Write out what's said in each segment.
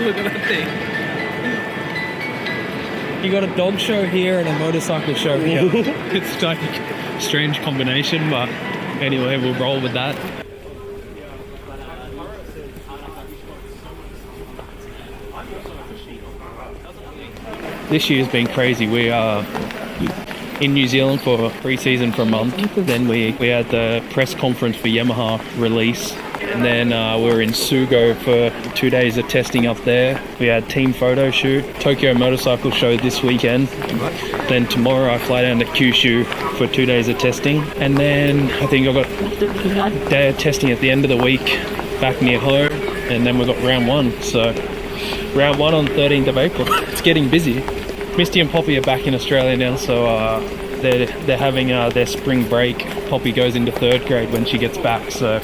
Look at that thing. You got a dog show here and a motorcycle show here. It's like a strange combination, but anyway, we'll roll with that. This year's been crazy. We are in New Zealand for pre-season for a month. Then we had the press conference for Yamaha release. And then we were in Sugo for 2 days of testing up there. We had team photo shoot, Tokyo Motorcycle Show this weekend. Then tomorrow I fly down to Kyushu for 2 days of testing. And then I think I've got a day of testing at the end of the week back near home. And then we've got round one. So round one on 13th of April. It's getting busy. Misty and Poppy are back in Australia now, so they're having their spring break. Poppy goes into 3rd grade when she gets back, so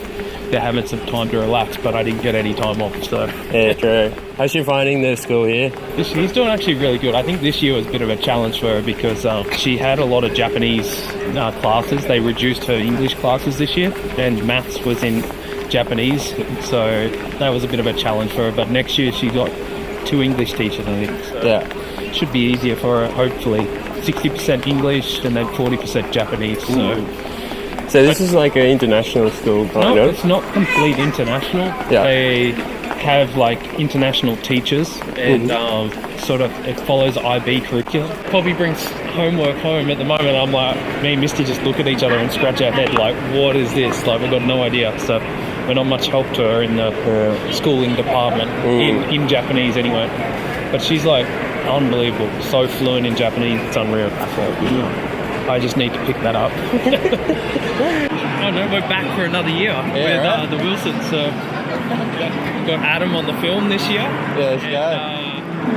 they're having some time to relax, but I didn't get any time off, so... Yeah, true. How's she finding the school here? She's doing actually really good. I think this year was a bit of a challenge for her because she had a lot of Japanese classes. They reduced her English classes this year, and maths was in Japanese, so that was a bit of a challenge for her, but next year she got 2 English teachers, I think. So yeah. Should be easier for her, hopefully. 60% English and then 40% Japanese, so... So this is like an international school, kind No, of? it's not complete international. Yeah. They have like international teachers and sort of it follows IB curriculum. Poppy brings homework home at the moment. I'm like, me and Misty just look at each other and scratch our head like, what is this? Like, we've got no idea. So we're not much help to her in the schooling department, in Japanese anyway. But she's like unbelievable, so fluent in Japanese, it's unreal. I just need to pick that up. Oh no, we're back for another year with the Wilsons. So we've got Adam on the film this year. Yeah, let's go.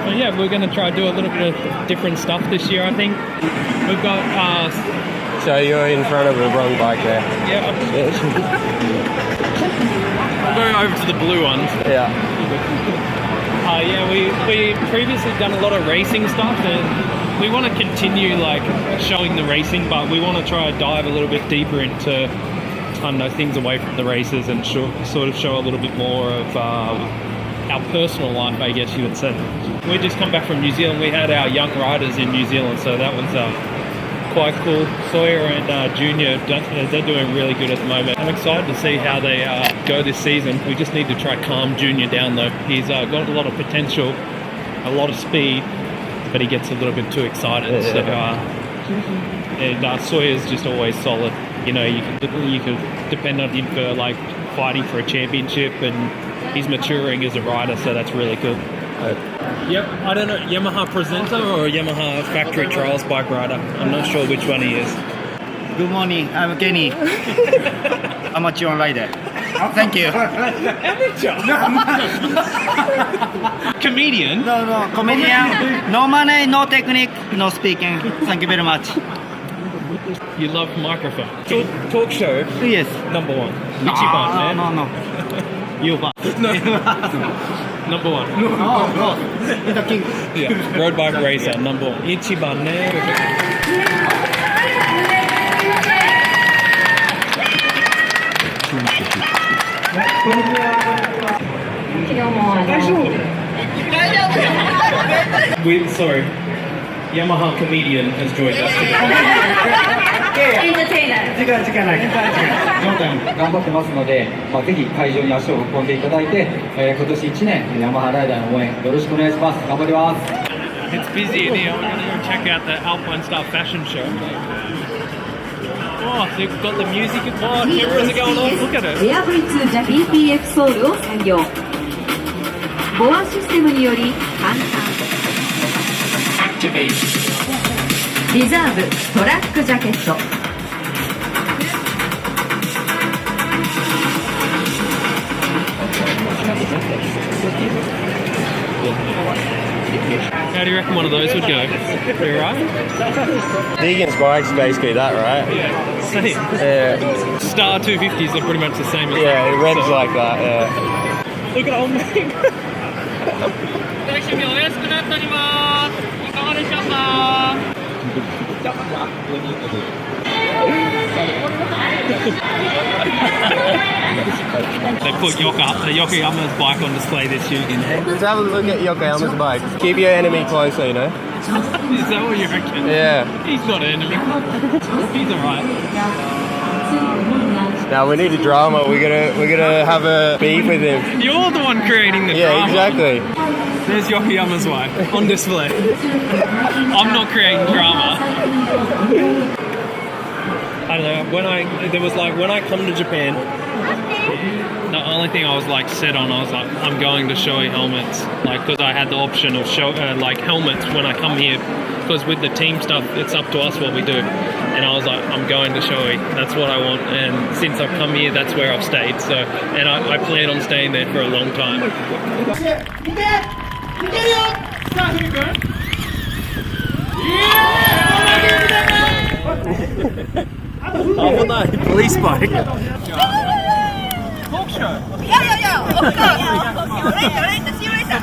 So yeah, we're going to try to do a little bit of different stuff this year, I think. We've got... so you're in front of the wrong bike there. Yeah. I'm going over to the blue ones. Yeah. Yeah, we previously done a lot of racing stuff, and we want to continue like showing the racing, but we want to try to dive a little bit deeper into, I don't know, things away from the races and sort of show a little bit more of our personal life, I guess you would say. We just come back from New Zealand. We had our young riders in New Zealand, so that was quite cool. Sawyer and Junior, they're doing really good at the moment. I'm excited to see how they go this season. We just need to try calm Junior down though. He's got a lot of potential, a lot of speed, but he gets a little bit too excited. Yeah. And Sawyer's just always solid. You know, you could depend on him for like fighting for a championship, and he's maturing as a rider, so that's really good. Yep, I don't know, Yamaha presenter or Yamaha Factory Trials bike rider. I'm not sure which one he is. Good morning, I'm Kenny. Amateur rider. Thank you. Comedian? No, comedian. No money, no technique, no speaking. Thank you very much. You love microphone. Talk show? Yes. Number one. Ichiban, man. No. You no. Number one. No. The king. Yeah. Road bike racer, number one. Ichiban, man. Sorry. Yamaha comedian has joined us today. Entertainer. 時間ない。頑張ってますので、ぜひ会場に足を運んでいただいて、今年1年ヤマハライダーの応援よろしくお願いします。頑張ります。 It's busy in here. We're going to go check out the ALPINESTARS fashion show. Oh, they've got the music. Oh, cameras are going off. Look at it. AirBlitz PPF ソールを採用。ボアシステムにより簡単。リザーブトラックジャケット。How do you reckon one of those would go? You alright? Deegan's bike's basically that, right? Yeah, same. Yeah. Star 250s are pretty much the same as Yeah, that, it runs so. like that, yeah. Look at old man. お安くなっております。いかがでしょうか。They put Yokoyama's bike on display this year. Let's have a look at Yokoyama's bike. Keep your enemy closer, you know? Is that what you reckon? Yeah. He's not an enemy. He's alright. Now we need a drama. We're gonna have a beef with him. You're the one creating the Yeah, drama. exactly. There's Yokoyama's bike on display. I'm not creating drama. I don't know. When I come to Japan, the only thing I was like set on, I was like, I'm going to Shoei helmets, like because I had the option of like helmets when I come here, because with the team stuff, it's up to us what we do. And I was like, I'm going to Shoei. That's what I want. And since I've come here, that's where I've stayed. So, and I plan on staying there for a long time. Half a night, police bike. Talk show. Yeah, of course. Later, see you later.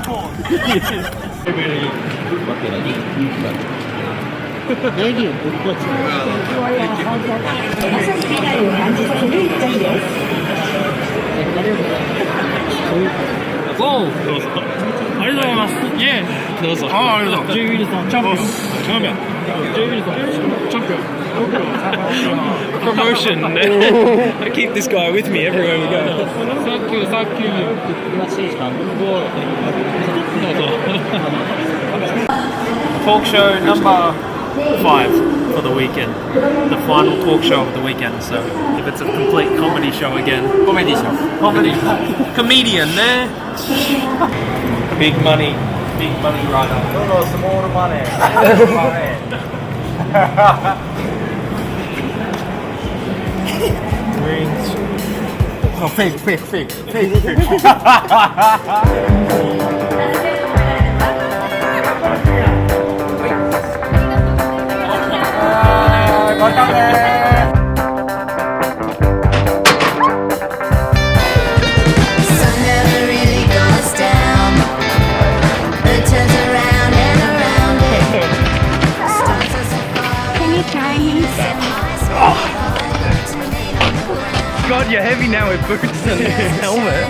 Whoa! ありがとうございます。イエーイ。どうぞ。ありがとう。J ウィルソンチャンピオン。チャンピオン。J ウィルソンチャンピオン。Promotion. I keep this guy with me everywhere we go. Thank you. Talk show number 5 for the weekend. The final talk show of the weekend. So if it's a complete comedy show again. Comedy show. Comedian there. Big money rider. No, small money. Rings. Oh, fake. God, you're heavy now with boots and helmet.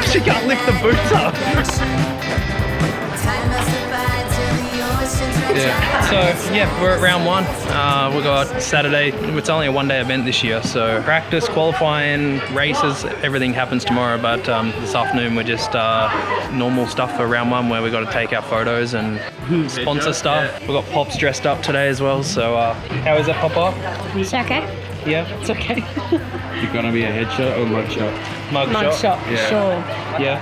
She can't lift the boots up. Yeah. So yeah, we're at round 1. We got Saturday. It's only a one-day event this year, so practice, qualifying, races, everything happens tomorrow. But this afternoon we're just normal stuff for round 1, where we got to take our photos and sponsor stuff. We got Pops dressed up today as well. So how is that, Papa? It's okay. Yeah, it's okay. You're gonna be a headshot or mugshot? Mugshot. Yeah. Sure. Yeah.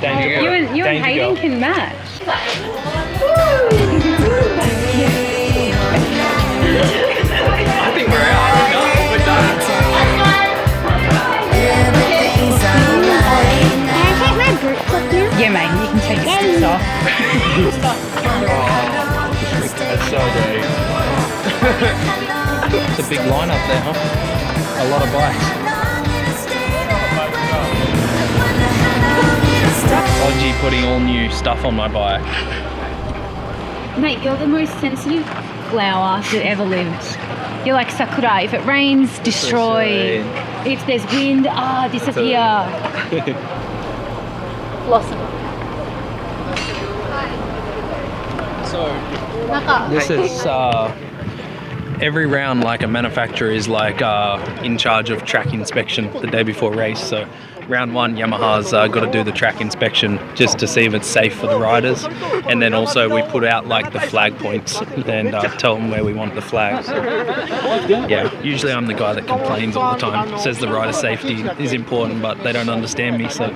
Danger. You and Hayden can match. I think we're out. We're done. Can I take my boots off now? Yeah, mate, you can take your sticks off. That's so great. It's a big lineup there, huh? A lot of bikes. Odgie putting all new stuff on my bike. Mate, you're the most sensitive flower that ever lived. You're like Sakura. If it rains, destroy. If there's wind, disappear. Blossom. So, this is every round, like a manufacturer is like in charge of track inspection the day before race. So round 1, Yamaha's got to do the track inspection just to see if it's safe for the riders, and then also we put out like the flag points and tell them where we want the flags. So, yeah, usually I'm the guy that complains all the time, says the rider safety is important, but they don't understand me, so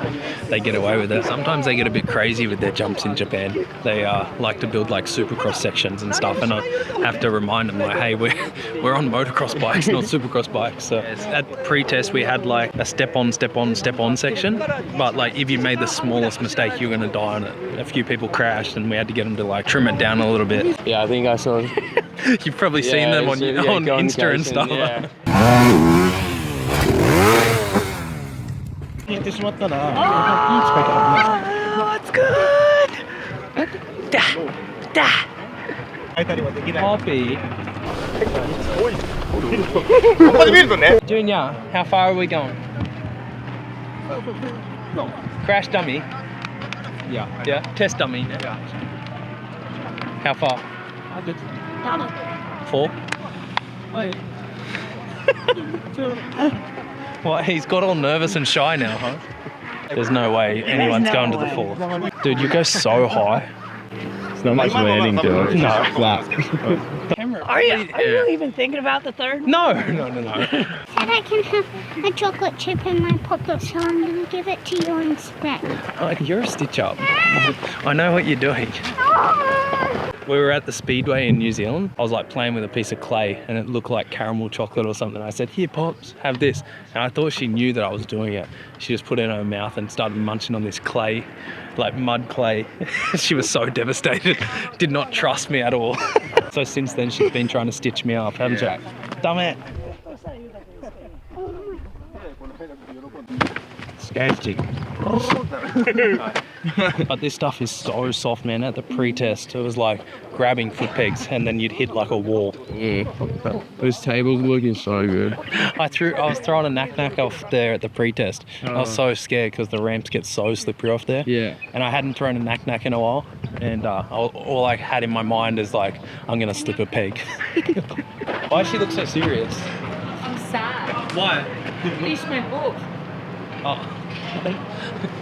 they get away with it. Sometimes they get a bit crazy with their jumps in Japan. They like to build like supercross sections and stuff, and I have to remind them like, hey, we're on motocross bikes, not supercross bikes. So at pre-test we had like a step on section, but like if you made the smallest mistake you're going to die on it. A few people crashed and we had to get them to like trim it down a little bit. Yeah, I think I saw. You've probably seen them on Insta and stuff. Yeah. Oh, it's good. Poppy. Junior, how far are we going? Crash dummy? Yeah. Yeah? Test dummy? Yeah. How far? 4? What? He's got all nervous and shy now, huh? There's no way anyone's going to the 4. Dude, you go so high. It's not much landing to it. No. Flat. Are you even thinking about the 3rd? No. Said I can have a chocolate chip in my pocket, so I'm going to give it to you instead. Oh, you're a stitch up. I know what you're doing. We were at the Speedway in New Zealand. I was like playing with a piece of clay and it looked like caramel chocolate or something. I said, here Pops, have this. And I thought she knew that I was doing it. She just put it in her mouth and started munching on this clay, like mud clay. She was so devastated. Did not trust me at all. So since then she's been trying to stitch me up, haven't you? Damn it. Sketchy. But this stuff is so soft, man. At the pre-test, it was like grabbing foot pegs and then you'd hit like a wall. Yeah. Those tables looking so good. I was throwing a knack off there at the pre-test. I was so scared because the ramps get so slippery off there. Yeah. And I hadn't thrown a knack in a while. And all I had in my mind is like, I'm going to slip a peg. Why does she look so serious? I'm sad. Why? Finish my book. Oh.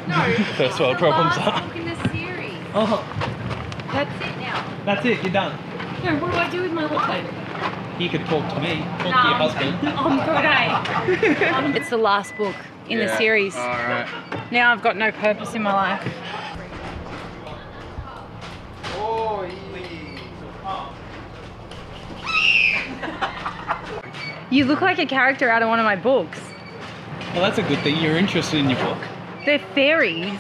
No. First world problems. Last book in the series. Oh, That's it now. that's it. You're done. No, what do I do with my life? You could talk to me. Talk to your husband. I'm good, eh? It's the last book in the series. Alright. Now I've got no purpose in my life. You look like a character out of one of my books. Well, that's a good thing. You're interested in your book. They're fairies.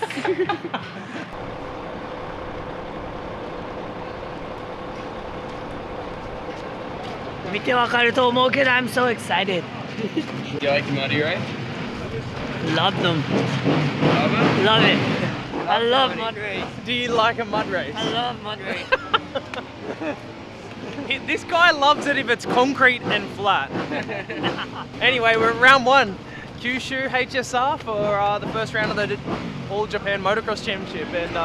I'm so excited. Do you like muddy race? Love them. Love it? Love it. I love mud race. Do you like a mud race? I love mud race. This guy loves it if it's concrete and flat. Anyway, we're at round 1. Kyushu HSR for the first round of the All Japan Motocross Championship, and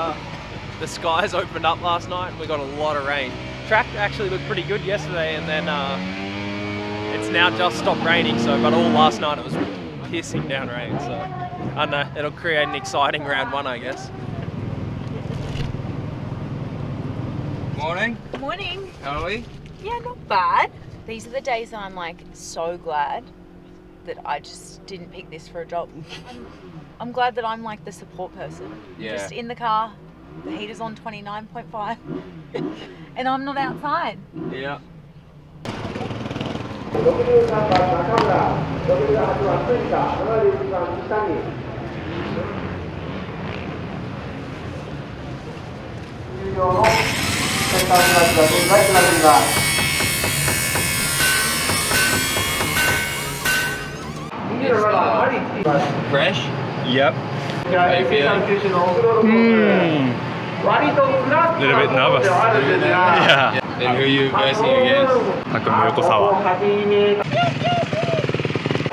the skies opened up last night and we got a lot of rain. Track actually looked pretty good yesterday, and then it's now just stopped raining, but all last night it was pissing down rain, so I don't know, it'll create an exciting round 1, I guess. Morning. Morning. How are we? Yeah, not bad. These are the days that I'm like so glad that I just didn't pick this for a job. I'm glad that I'm like the support person. Yeah. Just in the car, the heater's on 29.5 and I'm not outside. Yeah. Fresh? Yep. How you feeling? A little bit nervous. Yeah. And who are you racing against? Takumi Yokosawa.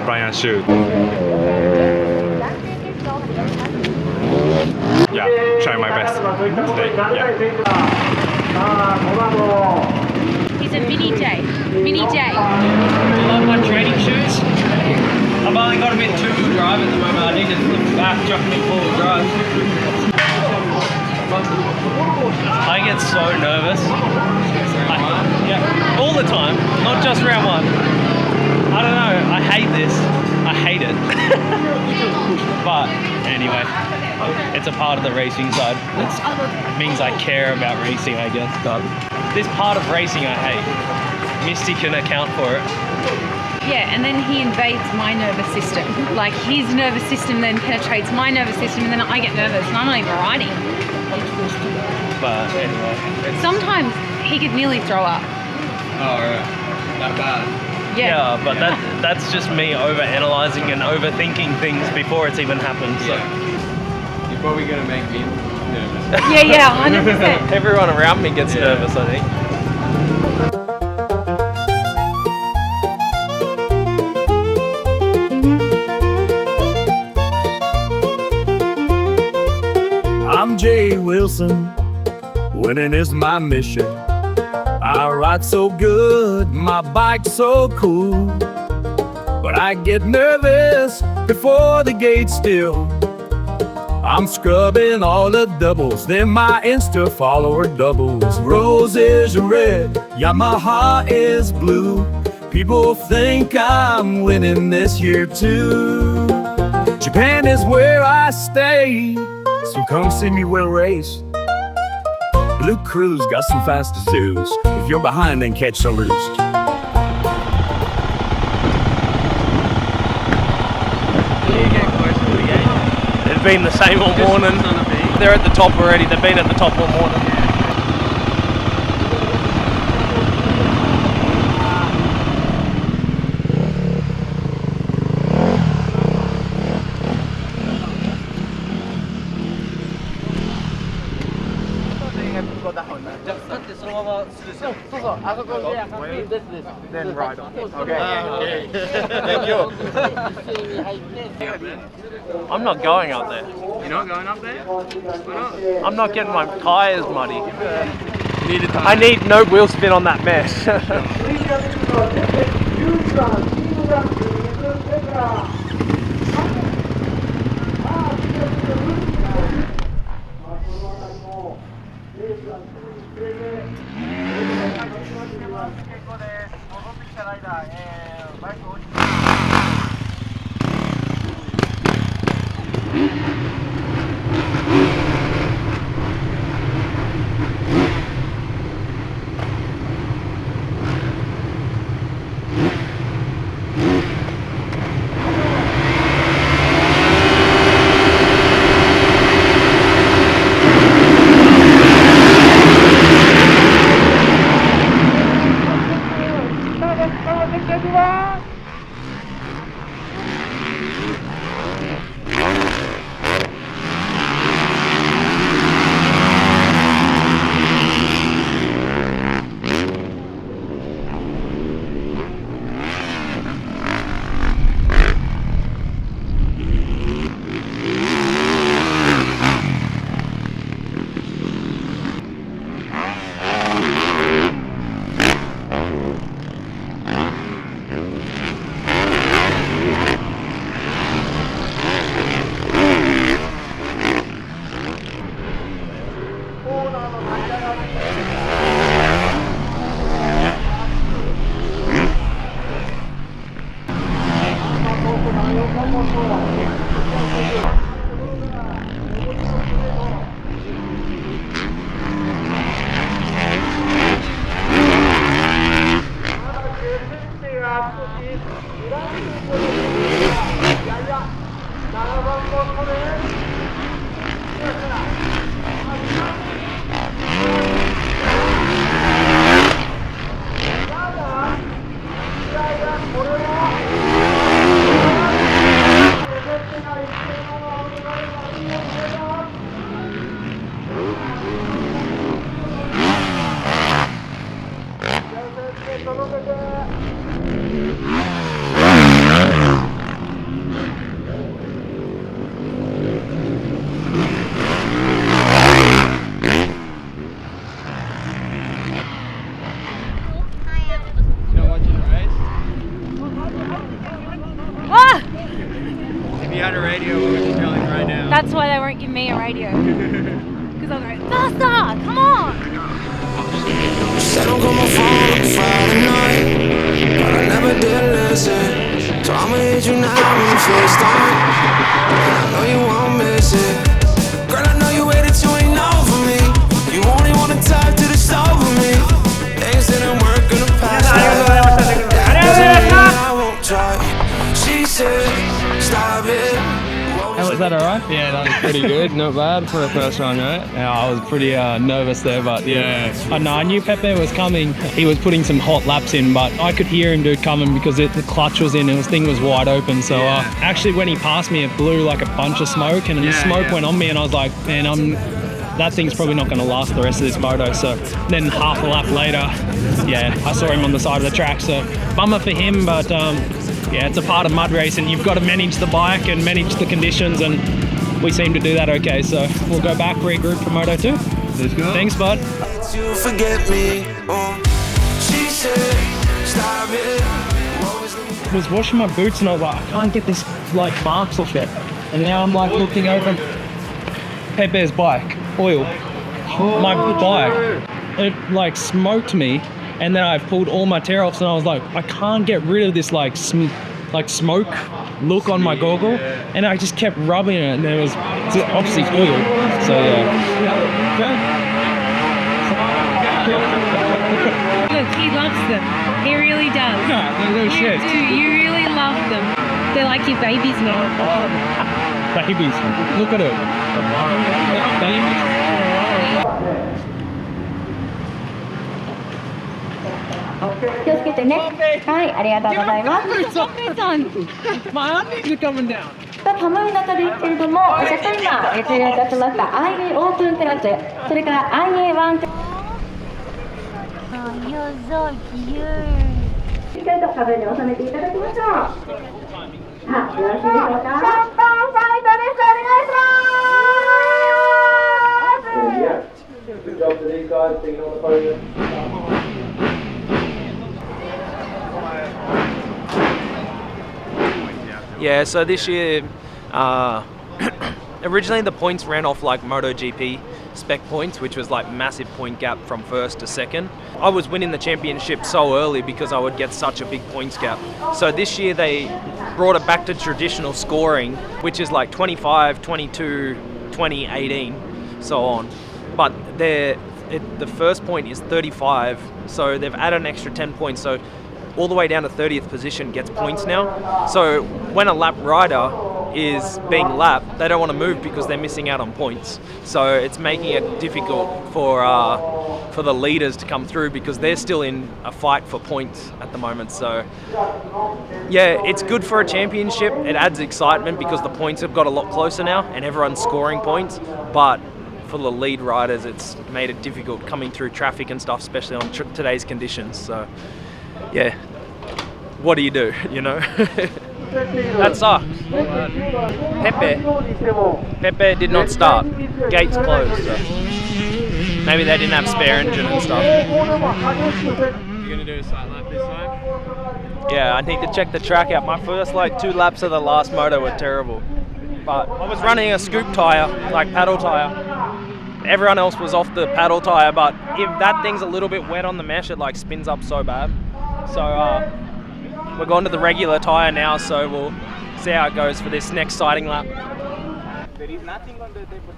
Brian Shu. Yeah, try my best today. Yeah. He's a mini J. Mini J. I love my training shoes. I've only got them in 2-wheel drive at the moment. I need to flip back, chuck them in 4-wheel drive. I get so nervous. Yeah, all the time, not just round 1. I don't know, I hate this. I hate it. But anyway, it's a part of the racing side. It means I care about racing, I guess. But this part of racing I hate. Misty can account for it. Yeah, and then he invades my nervous system. Like his nervous system then penetrates my nervous system, and then I get nervous and I'm not even riding. But anyway. Sometimes he could nearly throw up. Oh, right. That bad. Yeah. But that's just me over-analysing and overthinking things before it's even happened. So. Yeah. You're probably going to make me nervous. Yeah, 100%. Everyone around me gets nervous, I think. Wilson. Winning is my mission. I ride so good, my bike's so cool. But I get nervous before the gate still. I'm scrubbing all the doubles, then my Insta follower doubles. Rose is red, Yamaha is blue. People think I'm winning this year too. Japan is where I stay, so come see me we'll race. Blue Crew's got some fast zoos. If you're behind, then catch the loose. It's been the same all morning. They're at the top already. They've been at the top all morning. Then ride on. Okay. Thank you. I'm not going up there. You're not going up there? Why not? I'm not getting my tyres muddy. I need no wheel spin on that mess. That's why they won't give me a radio. Because I'll go, faster, come on! Said I'm gonna phone on Friday night, but I never did listen. So I'ma hit you now when you FaceTime. And I know you won't miss it. Girl, I know you waited till ain't know for me. You only wanna talk to the stove with me. Things didn't work in the past. That doesn't mean I won't try. She said, stop it. Was that alright? Yeah, that was pretty good. Not bad for the first run, right? Yeah, I was pretty nervous there, but yeah. I knew Pepe was coming. He was putting some hot laps in, but I could hear him coming because the clutch was in and the thing was wide open. So actually when he passed me, it blew like a bunch of smoke and the smoke went on me and I was like, man, that thing's probably not going to last the rest of this moto. So then half a lap later, I saw him on the side of the track. So bummer for him, but yeah, it's a part of mud racing. You've got to manage the bike and manage the conditions, and we seem to do that okay. So we'll go back, regroup for Moto 2. Let's go. Thanks, bud. You forget me. She said, stop it. I was washing my boots and I was like, I can't get this like marks off it. And now I'm like looking over Pepe's bike, oil. My bike, it like smoked me, and then I pulled all my tear offs and I was like, I can't get rid of this like smoke look on my goggle, and I just kept rubbing it, and there was obviously oil. So Look, he loves them. He really does. no, they're You shit. do. You really love them. They're like your babies now. Babies, look at it. Babies. 気をつけてね。はい、ありがとうございます。 My arms are coming down. 寒い中ですけれども、お客様、注意いたしました IA オープンクラス、それから IA1 クラス。しっかりと壁に収めていただきましょう。さあ、よろしいでしょうか。シャンパンファイトです。お願いします。 Yeah, so this year, originally the points ran off like MotoGP spec points, which was like massive point gap from first to second. I was winning the championship so early because I would get such a big points gap. So this year they brought it back to traditional scoring, which is like 25, 22, 20, 18, so on. But the first point is 35, so they've added an extra 10 points. So all the way down to 30th position gets points now. So when a lap rider is being lapped, they don't want to move because they're missing out on points. So it's making it difficult for the leaders to come through because they're still in a fight for points at the moment. So yeah, it's good for a championship. It adds excitement because the points have got a lot closer now and everyone's scoring points. But for the lead riders, it's made it difficult coming through traffic and stuff, especially on today's conditions. So yeah, what do, you know? That sucks. Pepe did not start. Gates closed, so maybe they didn't have spare engine and stuff. You're gonna do a side lap this time? Yeah, I need to check the track out. My first like 2 laps of the last moto were terrible. But I was running a scoop tyre, like paddle tyre. Everyone else was off the paddle tyre, but if that thing's a little bit wet on the mesh, it like spins up so bad. So we're going to the regular tyre now, so we'll see how it goes for this next sighting lap. There is nothing on the table.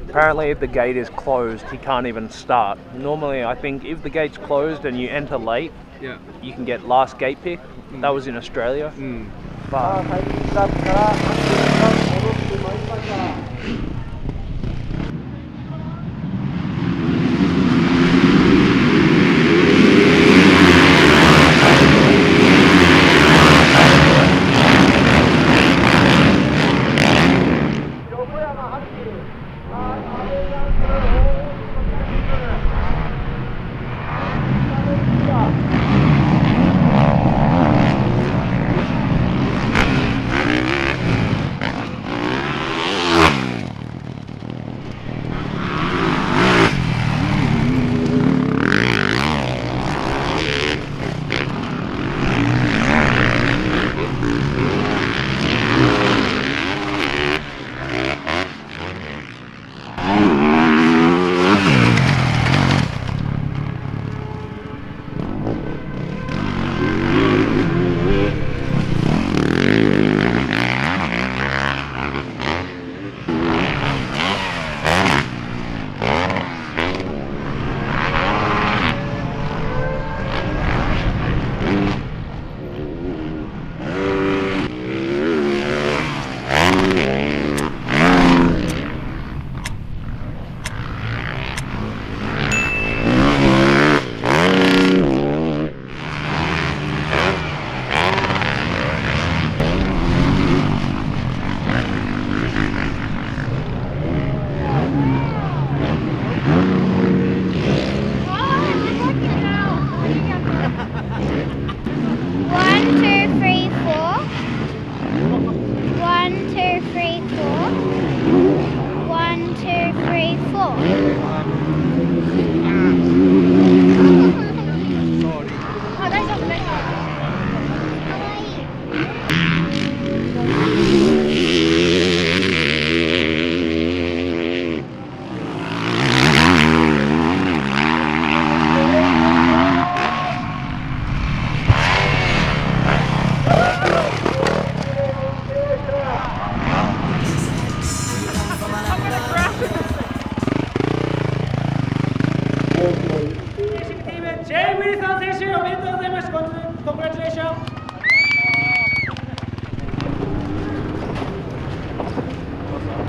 Apparently if the gate is closed, he can't even start. Normally I think if the gate's closed and you enter late, Yeah. you can get last gate pick. That was in Australia. But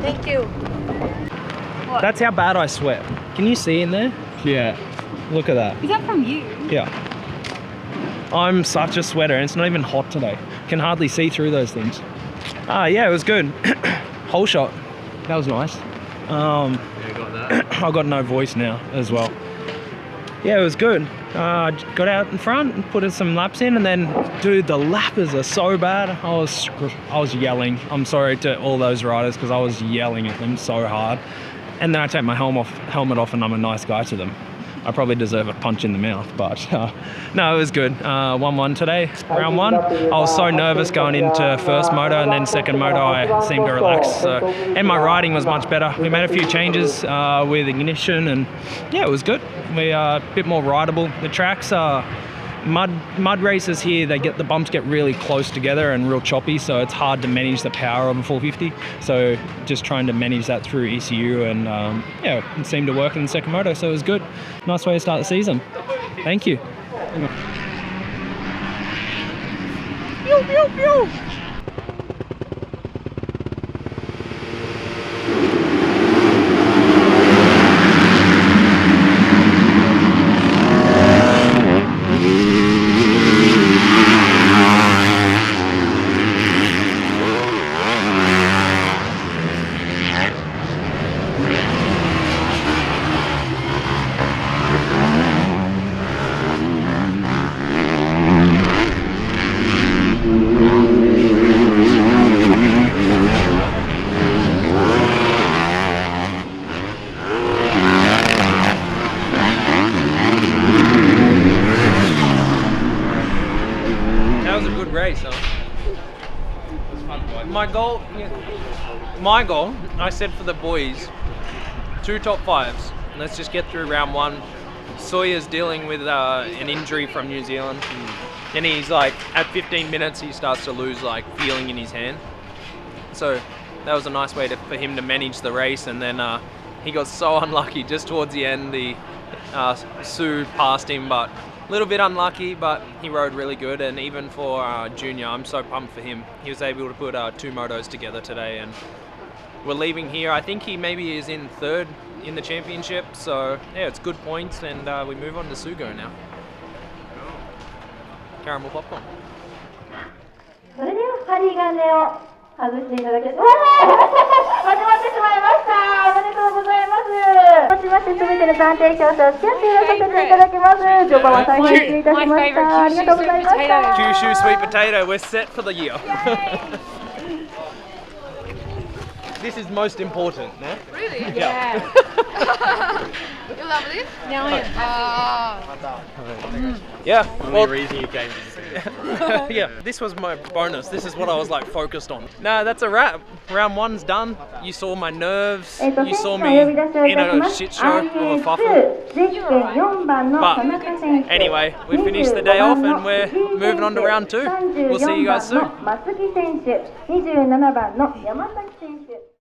Thank you. That's how bad I sweat. Can you see in there? Yeah. Look at that. Is that from you? Yeah. I'm such a sweater and it's not even hot today. Can hardly see through those things. Yeah, it was good. Whole shot. That was nice. Yeah, got that. I've got no voice now as well. Yeah, it was good. Got out in front and put in some laps in, and then, dude, the lappers are so bad. I was yelling. I'm sorry to all those riders because I was yelling at them so hard. And then I take my helmet off and I'm a nice guy to them. I probably deserve a punch in the mouth, but no, it was good. 1-1 today, round one. I was so nervous going into first moto, and then second moto I seemed to relax. So, and my riding was much better. We made a few changes with ignition, and yeah, it was good. We are a bit more rideable. The tracks are mud races here. The bumps get really close together and real choppy, so it's hard to manage the power of a 450. So just trying to manage that through ECU, and yeah, it seemed to work in the second moto, so it was good. Nice way to start the season. Thank you. Pew, pew, pew. Race, huh? My goal, I said for the boys, 2 top 5s. Let's just get through round 1. Sawyer's dealing with an injury from New Zealand, and he's like, at 15 minutes he starts to lose like feeling in his hand. So that was a nice way for him to manage the race, and then he got so unlucky just towards the end. The Sue passed him, but a little bit unlucky, but he rode really good. And even for Junior, I'm so pumped for him. He was able to put 2 motos together today, and we're leaving here. I think he maybe is in 3rd in the championship, so yeah, it's good points, and we move on to Sugo now. Caramel popcorn. それでは針金を外していただけます。間違ってしまいました。おめでとうございます。持ちましてすべての暫定表彰をキャッチさせていただきます。序盤は大変失礼いたしました。ありがとうございました。 Kyushu sweet potato, we're set for the year. This is most important, no? Really? Yeah. You love this? Yeah. Only reason you came to yeah, this was my bonus. This is what I was like focused on. No, that's a wrap. Round 1's done. You saw my nerves. You saw me in a shit show of a fuffle. But anyway, we finished the day off and we're moving on to round 2. We'll see you guys soon. 松木選手、27番の山崎選手。